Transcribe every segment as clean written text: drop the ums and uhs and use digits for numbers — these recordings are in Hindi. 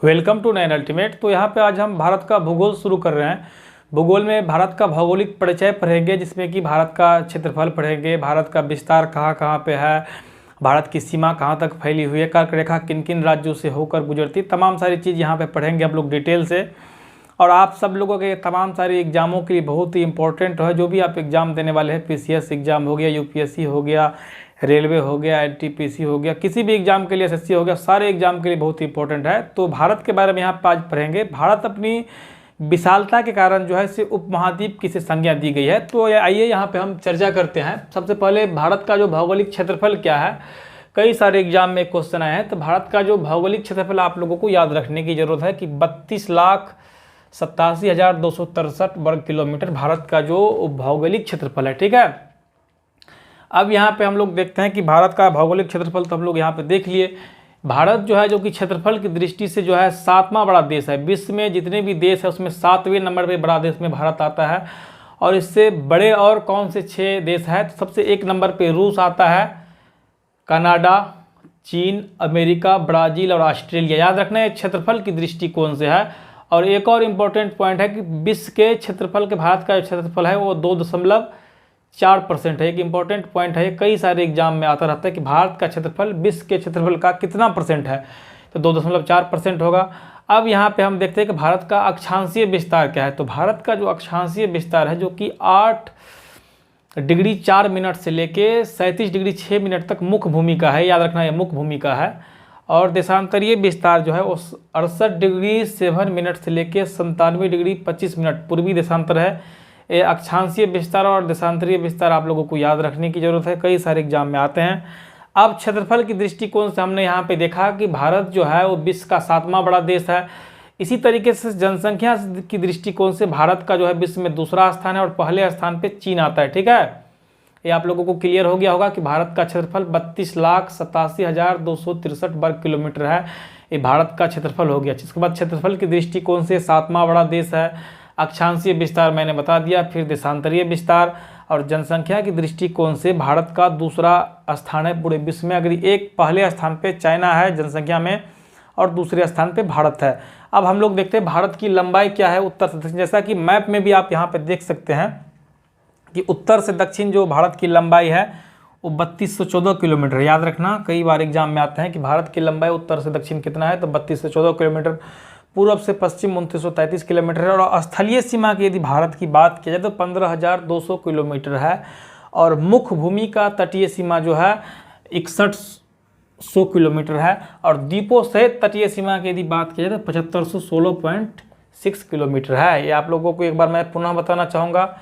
Welcome to Nain ultimate. तो यहाँ पे आज हम भारत का भूगोल शुरू कर रहे हैं। भूगोल में भारत का भौगोलिक परिचय पढ़ेंगे, जिसमें कि भारत का क्षेत्रफल पढ़ेंगे, भारत का विस्तार कहाँ कहाँ पे है, भारत की सीमा कहाँ तक फैली हुई है, कर्क रेखा किन किन राज्यों से होकर गुजरती, तमाम सारी चीज़ यहाँ पे पढ़ेंगे हम लोग डिटेल से। और आप सब लोगों के तमाम सारे एग्जामों के लिए बहुत ही इंपॉर्टेंट है। जो भी आप एग्ज़ाम देने वाले हैं, पीसीएस एग्ज़ाम हो गया, यूपीएससी हो गया, रेलवे हो गया, एनटीपीसी हो गया, किसी भी एग्जाम के लिए, एसएससी हो गया, सारे एग्जाम के लिए बहुत ही इंपॉर्टेंट है। तो भारत के बारे में यहाँ पर आज पढ़ेंगे। भारत अपनी विशालता के कारण जो है इसे उपमहाद्वीप की से संज्ञा दी गई है। तो आइए यहाँ पे हम चर्चा करते हैं। सबसे पहले भारत का जो भौगोलिक क्षेत्रफल क्या है, कई सारे एग्जाम में क्वेश्चन आए हैं। तो भारत का जो भौगोलिक क्षेत्रफल आप लोगों को याद रखने की जरूरत है कि 32,87,263 वर्ग किलोमीटर भारत का जो भौगोलिक क्षेत्रफल है। ठीक है, अब यहाँ पे हम लोग देखते हैं कि भारत का भौगोलिक क्षेत्रफल तो हम लोग यहाँ पे देख लिए। भारत जो है, जो कि क्षेत्रफल की दृष्टि से जो है 7वां बड़ा देश है। विश्व में जितने भी देश है उसमें 7वें नंबर पे बड़ा देश में भारत आता है। और इससे बड़े और कौन से 6 देश है, तो सबसे 1 नंबर पे रूस आता है, कनाडा, चीन, अमेरिका, ब्राज़ील और ऑस्ट्रेलिया। याद रखना है क्षेत्रफल की दृष्टिकोण से है। और एक और इम्पोर्टेंट पॉइंट है कि विश्व के क्षेत्रफल के भारत का जो क्षेत्रफल है वो 2.4% है। एक इम्पॉर्टेंट पॉइंट है, कई सारे एग्जाम में आता रहता है कि भारत का क्षेत्रफल विश्व के क्षेत्रफल का कितना परसेंट है, तो 2.4% होगा। अब यहाँ पे हम देखते हैं कि भारत का अक्षांशीय विस्तार क्या है। तो भारत का जो अक्षांशीय विस्तार है, जो कि 8 डिग्री 4 मिनट से लेके 37 डिग्री 6 मिनट तक मुख्य भूमि का है। याद रखना, यह मुख्य भूमि का है। और देशांतरीय विस्तार जो है वो 68 डिग्री 7 मिनट से लेके 97 डिग्री 25 मिनट पूर्वी देशांतर है। ये अक्षांशीय विस्तार और देशांतरीय विस्तार आप लोगों को याद रखने की जरूरत है, कई सारे एग्जाम में आते हैं। अब क्षेत्रफल की दृष्टिकोण से हमने यहाँ पे देखा कि भारत जो है वो विश्व का 7वां बड़ा देश है। इसी तरीके से जनसंख्या की दृष्टिकोण से भारत का जो है विश्व में दूसरा स्थान है और पहले स्थान पे चीन आता है। ठीक है, ये आप लोगों को क्लियर हो गया होगा कि भारत का क्षेत्रफल 32,87,263 वर्ग किलोमीटर है। ये भारत का क्षेत्रफल हो गया। जिसके बाद क्षेत्रफल की दृष्टिकोण से 7वां बड़ा देश है। अक्षांशीय विस्तार मैंने बता दिया, फिर देशांतरीय विस्तार और जनसंख्या की दृष्टिकोण से भारत का दूसरा स्थान है पूरे विश्व में। अगर एक पहले स्थान पे चाइना है जनसंख्या में और दूसरे स्थान पे भारत है। अब हम लोग देखते हैं भारत की लंबाई क्या है उत्तर से दक्षिण। जैसा कि मैप में भी आप यहाँ पे देख सकते हैं कि उत्तर से दक्षिण जो भारत की लंबाई है वो 3214 किलोमीटर। याद रखना, कई बार एग्जाम में आते हैं कि भारत की लंबाई उत्तर से दक्षिण कितना है, तो 3214 किलोमीटर। पूर्व से पश्चिम 2933 किलोमीटर है। और स्थलीय सीमा की यदि भारत की बात की जाए तो 15,200 किलोमीटर है। और मुख्य भूमि का तटीय सीमा जो है 6100 किलोमीटर है। और द्वीपों सहित तटीय सीमा की यदि बात की जाए तो 7516.6 किलोमीटर है। ये आप लोगों को एक बार मैं पुनः बताना चाहूँगा।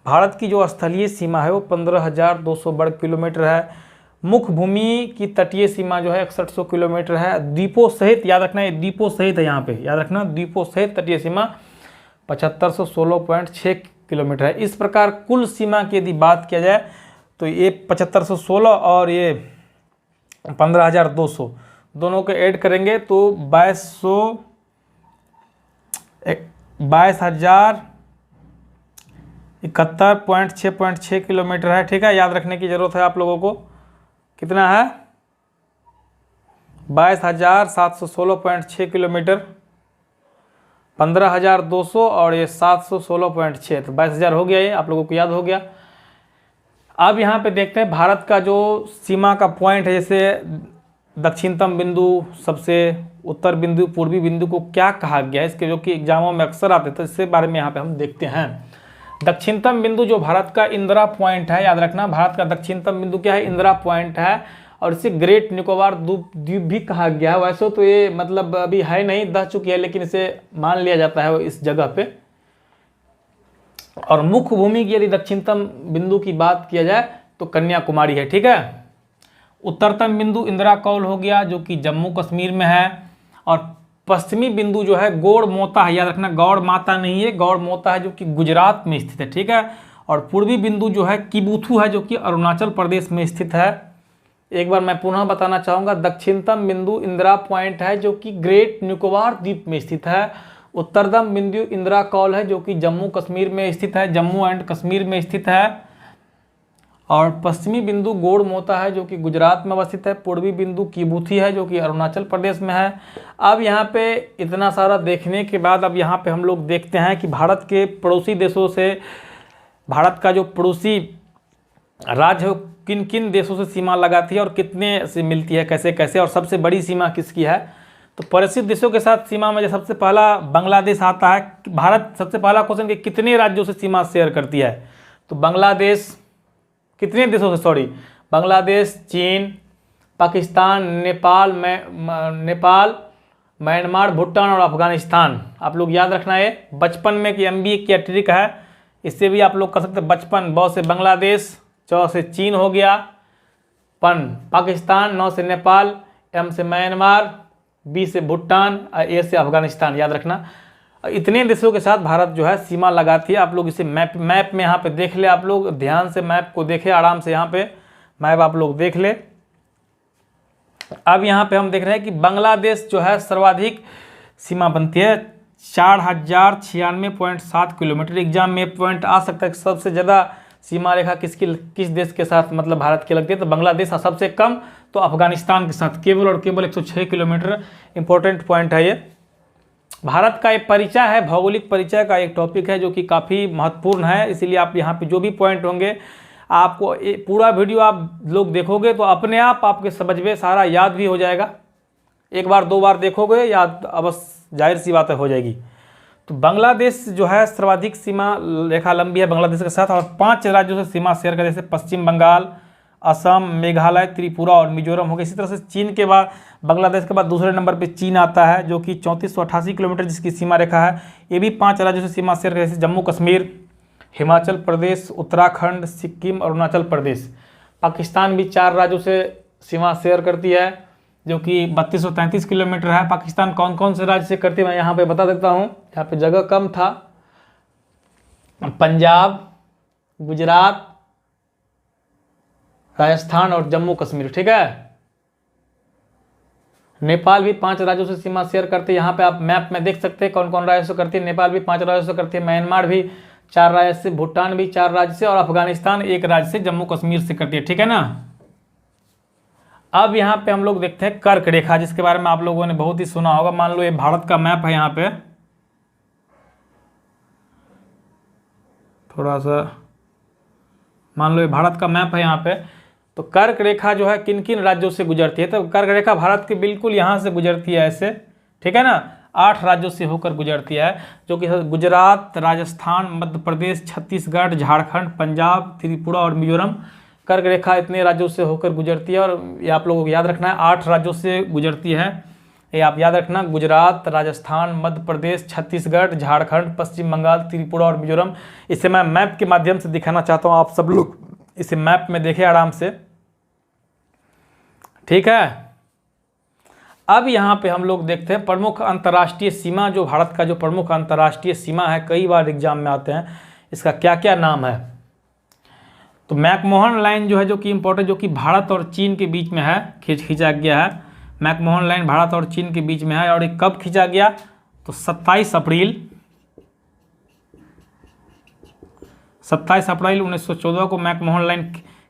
भारत की जो स्थलीय सीमा है वो 15,200 वर्ग किलोमीटर है। मुख्य भूमि की तटीय सीमा जो है 6100 किलोमीटर है। द्वीपों सहित, याद रखना ये द्वीपों सहित है, यहाँ पे याद रखना द्वीपों सहित तटीय सीमा 7516.6 किलोमीटर है। इस प्रकार कुल सीमा की यदि बात किया जाए तो ये 7516 और ये 15,200 दोनों को ऐड करेंगे तो 22,071.6.6 किलोमीटर है। ठीक है, याद रखने की जरूरत है आप लोगों को। कितना है, 22,716.6 किलोमीटर, 15,200 और ये 716.6, तो 22,000 हो गया। ये आप लोगों को याद हो गया। अब यहाँ पे देखते हैं भारत का जो सीमा का पॉइंट है, जैसे दक्षिणतम बिंदु, सबसे उत्तर बिंदु, पूर्वी बिंदु को क्या कहा गया है, इसके जो कि एग्जामों में अक्सर आते थे, इसके बारे में यहाँ पे हम देखते हैं। दक्षिणतम बिंदु जो भारत का इंदिरा पॉइंट है, याद रखना भारत का दक्षिणतम बिंदु क्या है, इंदिरा पॉइंट है। और इसे ग्रेट निकोबार द्वीप भी कहा गया है। वैसे तो ये मतलब अभी है नहीं, दह चुकी है, लेकिन इसे मान लिया जाता है इस जगह पे। और मुख्य भूमि की यदि दक्षिणतम बिंदु की बात किया जाए तो कन्याकुमारी है। ठीक है, उत्तरतम बिंदु इंदिरा कौल हो गया जो कि जम्मू कश्मीर में है। और पश्चिमी बिंदु जो है गौड़ मोता है। याद रखना, गौड़ माता नहीं है, गौड़ मोता है जो कि गुजरात में स्थित है। ठीक है, और पूर्वी बिंदु जो है किबुथु है जो कि अरुणाचल प्रदेश में स्थित है। एक बार मैं पुनः बताना चाहूँगा, दक्षिणतम बिंदु इंदिरा पॉइंट है जो कि ग्रेट निकोबार द्वीप में स्थित है। उत्तरतम बिंदु इंदिरा कौल है जो कि जम्मू कश्मीर में स्थित है, जम्मू एंड कश्मीर में स्थित है। और पश्चिमी बिंदु गोड़मोता है जो कि गुजरात में अवस्थित है। पूर्वी बिंदु किबूथी है जो कि अरुणाचल प्रदेश में है। अब यहाँ पे इतना सारा देखने के बाद अब यहाँ पे हम लोग देखते हैं कि भारत के पड़ोसी देशों से, भारत का जो पड़ोसी राज्य है किन किन देशों से सीमा लगाती है और कितने से मिलती है, कैसे कैसे, और सबसे बड़ी सीमा किसकी है। तो पड़ोसी देशों के साथ सीमा में सबसे पहला बांग्लादेश आता है। भारत सबसे पहला क्वेश्चन कि कितने राज्यों से सीमा शेयर करती है। तो बांग्लादेश कितने देशों से, सॉरी, बांग्लादेश, चीन, पाकिस्तान, नेपाल, म्यांमार, भूटान और अफगानिस्तान। आप लोग याद रखना है बचपन में कि MBA की ट्रिक है, इससे भी आप लोग कर सकते हैं। बचपन, ब से बांग्लादेश, च से चीन हो गया, पाकिस्तान, न से नेपाल, M से म्यांमार, B से भूटान, A से अफगानिस्तान। याद रखना इतने देशों के साथ भारत जो है सीमा लगाती है। आप लोग इसे मैप में यहाँ पे देख ले, आप लोग ध्यान से मैप को देखें, आराम से यहाँ पे मैप आप लोग देख ले। अब यहाँ पे हम देख रहे हैं कि बांग्लादेश जो है सर्वाधिक सीमा बनती है 4096.7 किलोमीटर। एग्जाम में पॉइंट आ सकता है कि सबसे ज़्यादा सीमा रेखा किस देश के साथ मतलब भारत की लगती है। तो बांग्लादेश, सबसे कम तो अफगानिस्तान के साथ केवल और केवल 106 किलोमीटर। इंपॉर्टेंट पॉइंट है ये। भारत का एक परिचय है, भौगोलिक परिचय का एक टॉपिक है जो कि काफ़ी महत्वपूर्ण है, इसीलिए आप यहाँ पे जो भी पॉइंट होंगे आपको पूरा वीडियो आप लोग देखोगे तो अपने आप आपके समझ में सारा याद भी हो जाएगा। एक बार दो बार देखोगे याद अवश्य, जाहिर सी बात हो जाएगी। तो बांग्लादेश जो है सर्वाधिक सीमा रेखा लंबी है बांग्लादेश के साथ, और 5 राज्यों से सीमा शेयर करते, जैसे पश्चिम बंगाल, असम, मेघालय, त्रिपुरा और मिजोरम हो गया। इसी तरह से चीन के बाद, बांग्लादेश के बाद दूसरे नंबर पे चीन आता है जो कि 3488 किलोमीटर जिसकी सीमा रेखा है। ये भी 5 राज्यों से सीमा शेयर करते, जैसे जम्मू कश्मीर, हिमाचल प्रदेश, उत्तराखंड, सिक्किम, अरुणाचल प्रदेश। पाकिस्तान भी 4 राज्यों से सीमा शेयर करती है जो कि 3233 किलोमीटर है। पाकिस्तान कौन कौन से राज्य से करती है मैं यहाँ पे बता देता हूँ, यहाँ पे जगह कम था। पंजाब, गुजरात, राजस्थान और जम्मू कश्मीर, ठीक है। नेपाल भी 5 राज्यों से सीमा शेयर करती है, यहाँ पे आप मैप में देख सकते हैं कौन कौन राज्यों से करती है। नेपाल भी 5 राज्यों से करती है, म्यांमार भी 4 राज्य से, भूटान भी 4 राज्य से, और अफगानिस्तान 1 राज्य से, जम्मू कश्मीर से करती है, ठीक है ना। अब यहाँ पे हम लोग देखते हैं कर्क रेखा, जिसके बारे में आप लोगों ने बहुत ही सुना होगा। मान लो ये भारत का मैप है, यहाँ पे थोड़ा सा मान लो ये भारत का मैप है यहाँ पे। तो कर्क रेखा जो है किन किन राज्यों से गुजरती है, तो कर्क रेखा भारत के बिल्कुल यहाँ से गुजरती है ऐसे, ठीक है ना। 8 राज्यों से होकर गुजरती है, जो कि गुजरात, राजस्थान, मध्य प्रदेश, छत्तीसगढ़, झारखंड, पंजाब, त्रिपुरा और मिजोरम। कर्क रेखा इतने राज्यों से होकर गुजरती है, और ये आप लोगों को याद रखना है 8 राज्यों से गुजरती है। ये आप याद रखना, गुजरात, राजस्थान, मध्य प्रदेश, छत्तीसगढ़, झारखंड, पश्चिम बंगाल, त्रिपुरा और मिजोरम। इसे मैं मैप के माध्यम से दिखाना चाहता हूँ, आप सब लोग इसे मैप में देखें आराम से, ठीक है। अब यहाँ पे हम लोग देखते हैं प्रमुख अंतर्राष्ट्रीय सीमा, जो भारत का जो प्रमुख अंतर्राष्ट्रीय सीमा है, कई बार एग्जाम में आते हैं, इसका क्या क्या नाम है। तो मैकमोहन लाइन जो है, जो कि इम्पोर्टेंट, जो कि भारत और चीन के बीच में है, खींचा गया है। मैकमोहन लाइन भारत और चीन के बीच में है, और ये कब खींचा गया, तो 27 अप्रैल 1914 को मैकमोहन लाइन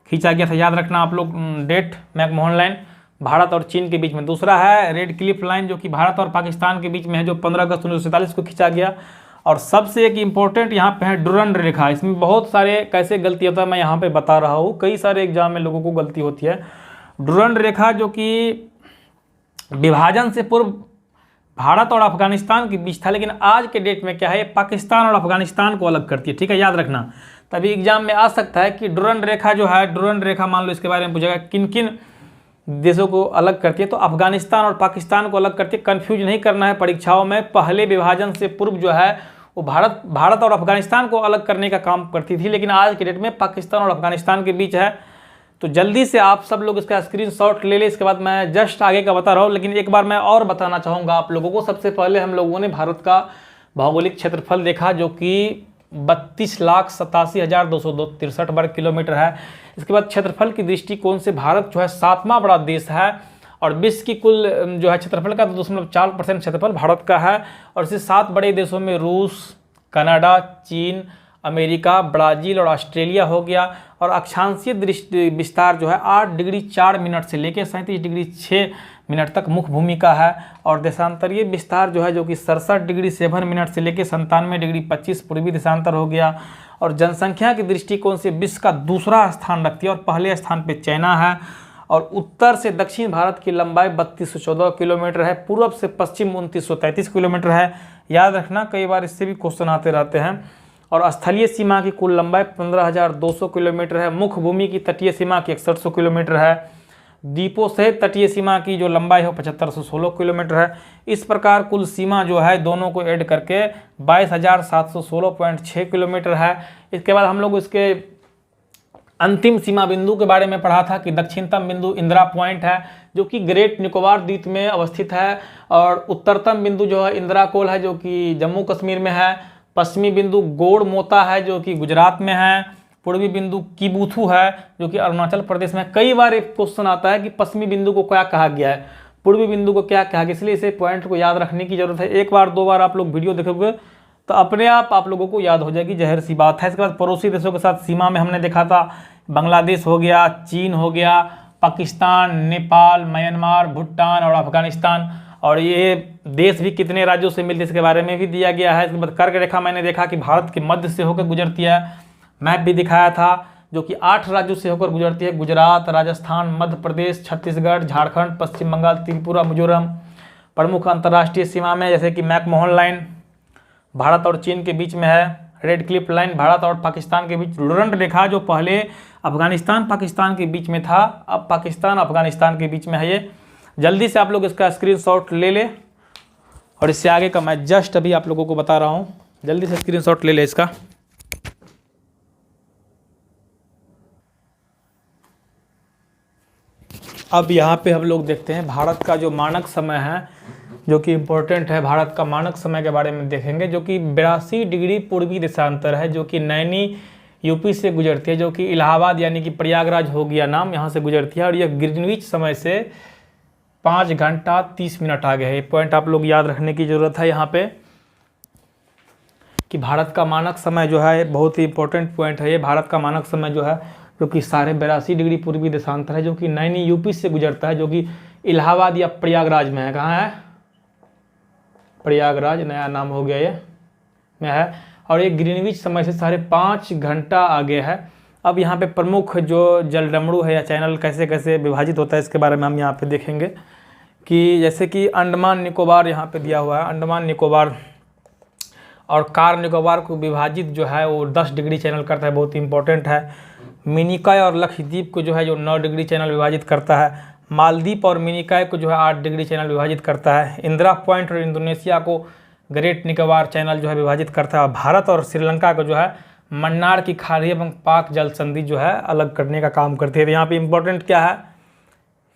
खींचा गया था। याद रखना आप लोग डेट, मैकमोहन लाइन भारत और चीन के बीच में। दूसरा है रेड क्लिफ लाइन, जो कि भारत और पाकिस्तान के बीच में है, जो 15 अगस्त 1947 को खींचा गया। और सबसे एक इम्पोर्टेंट यहाँ पे है डुरंड रेखा। इसमें बहुत सारे कैसे गलती होता है मैं यहाँ पे बता रहा हूँ, कई सारे एग्जाम में लोगों को गलती होती है। डुरंड रेखा जो कि विभाजन से पूर्व भारत और अफगानिस्तान के बीच था, लेकिन आज के डेट में क्या है, पाकिस्तान और अफगानिस्तान को अलग करती है, ठीक है, याद रखना। तभी एग्जाम में आ सकता है कि डुरंड रेखा जो है, डुरंड रेखा मान लो इसके बारे में पूछेगा किन किन देशों को अलग करती है, तो अफगानिस्तान और पाकिस्तान को अलग करती है। कंफ्यूज नहीं करना है परीक्षाओं में। पहले विभाजन से पूर्व जो है वो भारत और अफगानिस्तान को अलग करने का काम करती थी, लेकिन आज के डेट में पाकिस्तान और अफगानिस्तान के बीच है। तो जल्दी से आप सब लोग इसका स्क्रीनशॉट ले लें, इसके बाद मैं जस्ट आगे का बता रहा हूँ। लेकिन एक बार मैं और बताना चाहूँगा आप लोगों को। सबसे पहले हम लोगों ने भारत का भौगोलिक क्षेत्रफल देखा, जो कि 32,87,263 वर्ग किलोमीटर है। इसके बाद क्षेत्रफल की दृष्टिकोण से भारत जो है 7वां बड़ा देश है, और विश्व की कुल जो है क्षेत्रफल का 2.4% क्षेत्रफल भारत का है। और इसे 7 बड़े देशों में रूस, कनाडा, चीन, अमेरिका, ब्राज़ील और ऑस्ट्रेलिया हो गया। और अक्षांशीय दृष्टि विस्तार जो है 8 डिग्री 4 मिनट से लेकर 37 डिग्री 6 मिनट तक मुख्य भूमि का है। और देशांतरीय विस्तार जो है जो कि 67 डिग्री 7 मिनट से लेकर 97 डिग्री 25 पूर्वी देशांतर हो गया। और जनसंख्या के दृष्टिकोण से विश्व का दूसरा स्थान रखती है और पहले स्थान पे चाइना है। और उत्तर से दक्षिण भारत की लंबाई 3214 किलोमीटर है, पूर्व से पश्चिम 2933 किलोमीटर है। याद रखना, कई बार इससे भी क्वेश्चन आते रहते हैं। और स्थलीय सीमा की कुल लंबाई 15,200 किलोमीटर है। मुख्य भूमि की तटीय सीमा की 6100 किलोमीटर है। द्वीपों सहित तटीय सीमा की जो लंबाई है 7516 किलोमीटर है। इस प्रकार कुल सीमा जो है दोनों को ऐड करके 22,716.6 किलोमीटर है। इसके बाद हम लोग इसके अंतिम सीमा बिंदु के बारे में पढ़ा था कि दक्षिणतम बिंदु इंदिरा पॉइंट है जो कि ग्रेट निकोबार द्वीप में अवस्थित है। और उत्तरतम बिंदु जो है इंदिरा कोल है जो कि जम्मू कश्मीर में है। पश्चिमी बिंदु गोड़ मोता है जो कि गुजरात में है। पूर्वी बिंदु किबुथु है जो कि अरुणाचल प्रदेश में। कई बार एक क्वेश्चन आता है कि पश्चिमी बिंदु को क्या कहा गया है, पूर्वी बिंदु को क्या कहा गया, इसलिए इसे पॉइंट को याद रखने की जरूरत है। एक बार दो बार आप लोग वीडियो देखोगे तो अपने आप लोगों को याद हो जाएगी, जाहिर सी बात है। इसके बाद पड़ोसी देशों के साथ सीमा में हमने देखा था बांग्लादेश हो गया, चीन हो गया, पाकिस्तान, नेपाल, म्यांमार, भूटान और अफगानिस्तान। और ये देश भी कितने राज्यों से मिलते हैं इसके बारे में भी दिया गया है। इसके बाद कर्क रेखा मैंने देखा कि भारत के मध्य से होकर गुजरती है, मैप भी दिखाया था जो कि 8 राज्यों से होकर गुजरती है। गुजरात, राजस्थान, मध्य प्रदेश, छत्तीसगढ़, झारखंड, पश्चिम बंगाल, त्रिपुरा, मिजोरम। प्रमुख अंतर्राष्ट्रीय सीमा में जैसे कि मैकमोहन लाइन भारत और चीन के बीच में है। रेड क्लिफ लाइन भारत और पाकिस्तान के बीच। डुरंट रेखा जो पहले अफगानिस्तान पाकिस्तान के बीच में था, अब पाकिस्तान अफगानिस्तान के बीच में है। ये जल्दी से आप लोग इसका स्क्रीनशॉट ले ले और इससे आगे का मैं जस्ट अभी आप लोगों को बता रहा हूँ, जल्दी से स्क्रीनशॉट ले ले इसका। अब यहाँ पे हम लोग देखते हैं भारत का जो मानक समय है जो कि इम्पोर्टेंट है। भारत का मानक समय के बारे में देखेंगे जो कि 82 डिग्री पूर्वी देशांतर है जो कि नैनी यूपी से गुजरती है, जो कि इलाहाबाद यानी कि प्रयागराज हो गया नाम, यहाँ से गुजरती है। और यह ग्रीनविच समय से 5 घंटा 30 मिनट आगे है। ये पॉइंट आप लोग याद रखने की ज़रूरत है यहाँ पे कि भारत का मानक समय जो है बहुत ही इंपॉर्टेंट पॉइंट है। ये भारत का मानक समय जो है जो कि 82.5 डिग्री पूर्वी देशांतर है जो कि नैनी यूपी से गुजरता है, जो कि इलाहाबाद या प्रयागराज में है। कहाँ है? प्रयागराज, नया नाम हो गया ये में है। और ये ग्रीनविच समय से 5.5 घंटा आगे है। अब यहाँ पे प्रमुख जो जलडमरू है या चैनल कैसे कैसे विभाजित होता है इसके बारे में हम यहाँ पे देखेंगे कि जैसे कि अंडमान निकोबार यहाँ पे दिया हुआ है। अंडमान निकोबार और कार निकोबार को विभाजित जो है वो 10 डिग्री चैनल करता है, बहुत इंपॉर्टेंट है। मिनिकॉय और लक्षद्वीप को जो है जो 9 डिग्री चैनल विभाजित करता है। मालदीव और मिनिकॉय को जो है 8 डिग्री चैनल विभाजित करता है। इंदिरा पॉइंट और इंडोनेशिया को ग्रेट निकोबार चैनल जो है विभाजित करता है। भारत और श्रीलंका को जो है मन्नार की खाड़ी एवं पाक जल संधि जो है अलग करने का काम करती है। तो यहाँ पे इम्पोर्टेंट क्या है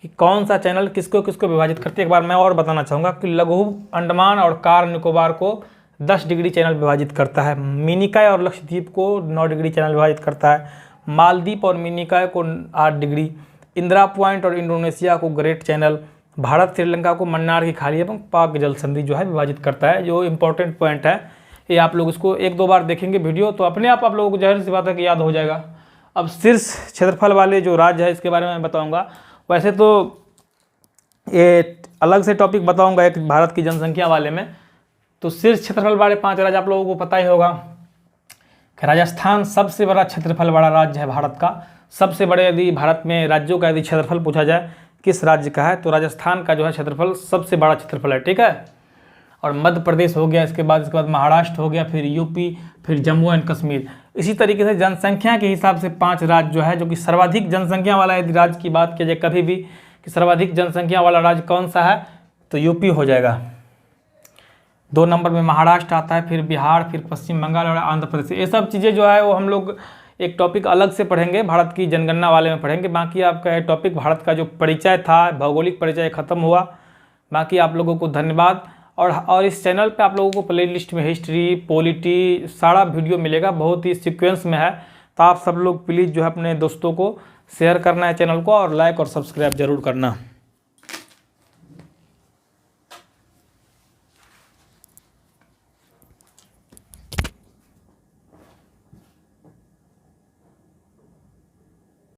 कि कौन सा चैनल किसको किसको विभाजित करती है। एक बार मैं और बताना चाहूँगा कि लघु अंडमान और कार निकोबार को 10 डिग्री चैनल विभाजित करता है। मिनिकॉय और लक्षद्वीप को 9 डिग्री चैनल विभाजित करता है। मालदीव और मिनिकॉय को 8 डिग्री। इंदिरा पॉइंट और इंडोनेशिया को ग्रेट चैनल। भारत श्रीलंका को मन्नार की खाड़ी एवं पाक जल संधि जो है विभाजित करता है। जो इंपॉर्टेंट पॉइंट है ये आप लोग इसको 1-2 बार देखेंगे वीडियो तो अपने आप लोगों को जाहिर सी बात है कि याद हो जाएगा। अब शीर्ष क्षेत्रफल वाले जो राज्य है इसके बारे में मैं बताऊंगा। वैसे तो ये अलग से टॉपिक बताऊंगा एक भारत की जनसंख्या वाले में। तो शीर्ष क्षेत्रफल वाले 5 राज्य आप लोगों को पता ही होगा कि राजस्थान सबसे बड़ा क्षेत्रफल वाला राज्य है भारत का। सबसे बड़े यदि भारत में राज्यों का यदि क्षेत्रफल पूछा जाए किस राज्य का है तो राजस्थान का जो है क्षेत्रफल सबसे बड़ा क्षेत्रफल है, ठीक है। और मध्य प्रदेश हो गया, इसके बाद महाराष्ट्र हो गया, फिर यूपी, फिर जम्मू एंड कश्मीर। इसी तरीके से जनसंख्या के हिसाब से 5 राज्य जो है जो कि सर्वाधिक जनसंख्या वाला यदि राज्य की बात की जाए कभी भी कि सर्वाधिक जनसंख्या वाला राज्य कौन सा है तो यूपी हो जाएगा। 2 नंबर में महाराष्ट्र आता है, फिर बिहार, फिर पश्चिम बंगाल और आंध्र प्रदेश। ये सब चीज़ें जो है वो हम लोग एक टॉपिक अलग से पढ़ेंगे, भारत की जनगणना वाले में पढ़ेंगे। बाकी आपका टॉपिक भारत का जो परिचय था, भौगोलिक परिचय खत्म हुआ। बाकी आप लोगों को धन्यवाद। और इस चैनल पे आप लोगों को प्लेलिस्ट में हिस्ट्री, पॉलिटी सारा वीडियो मिलेगा, बहुत ही सीक्वेंस में है। तो आप सब लोग प्लीज़ जो है अपने दोस्तों को शेयर करना है चैनल को और लाइक और सब्सक्राइब जरूर करना।